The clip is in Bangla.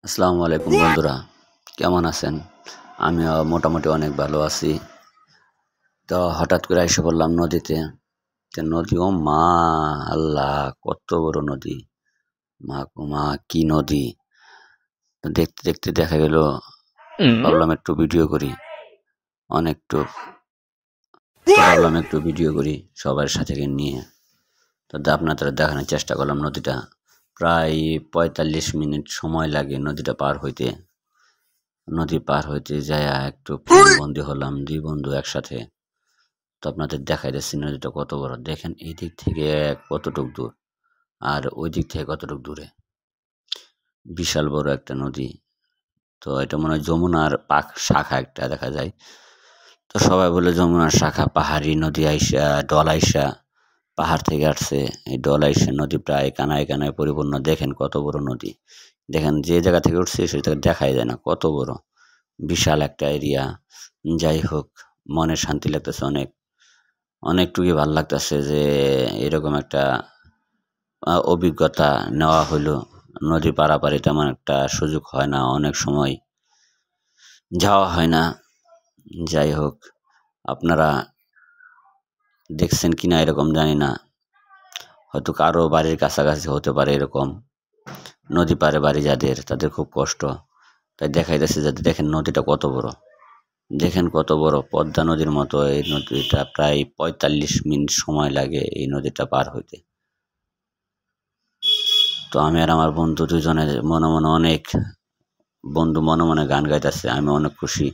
আসসালামু আলাইকুম বন্ধুরা, কেমন আছেন? আমিও মোটামুটি অনেক ভালো আছি। তো হঠাৎ করে এসে পড়লাম নদীতে। নদী, ও মা! আল্লাহ, কত বড় নদী! মা গো মা, কি নদী! তো দেখতে দেখতে দেখা গেল, ভাবলাম একটু ভিডিও করি। অনেকটু ভাবলাম একটু ভিডিও করি সবার সাথে নিয়ে। তো আপনাদের দেখানোর চেষ্টা করলাম নদীটা। প্রায় ৪৫ মিনিট সময় লাগে নদীটা পার হইতে। নদী পার হইতে যাইয়া একটু বন্দি হলাম ২ বন্ধু একসাথে। তো আপনাদের দেখাই যাচ্ছে নদীটা কত বড়। দেখেন এই দিক থেকে কতটুক দূর, আর ওই দিক থেকে কতটুক দূরে। বিশাল বড় একটা নদী। তো এটা মনে হয় যমুনার শাখা একটা দেখা যায়। তো সবাই বলে যমুনার শাখা, পাহাড়ি নদী আইসা, ঢল আইসা পাহাড় থেকে আসছে। এই ঢল আইসা নদী প্রায় কানায় কানায় পরিপূর্ণ। দেখেন কত বড় নদী। দেখেন যে জায়গা থেকে উঠছে সেটা দেখাই যায় না, কত বড়। বিশাল একটা এরিয়া। যাই হোক, মনে শান্তি লাগতেছে অনেক। অনেকটুকুই ভাল লাগতেছে যে এরকম একটা অভিজ্ঞতা নেওয়া হইলো। নদী পারাপারে তেমন একটা সুযোগ হয় না, অনেক সময় যাওয়া হয় না। যাই হোক, আপনারা দেখছেন কিনা এরকম জানি না। হয়তো কারো বাড়ির কাছাকাছি হতে পারে এরকম। নদী পারে বাড়ি যাদের, তাদের খুব কষ্ট। তাই দেখাইতেছে যাতে দেখেন নদীটা কত বড়। দেখেন কত বড়, পদ্মা নদীর মতো এই নদীটা। প্রায় ৪৫ মিনিট সময় লাগে এই নদীটা পার হইতে। তো আমি আর আমার বন্ধু দুজনে মনে মনে অনেক, বন্ধু মনে মনে গান গাইতেছে, আমি অনেক খুশি।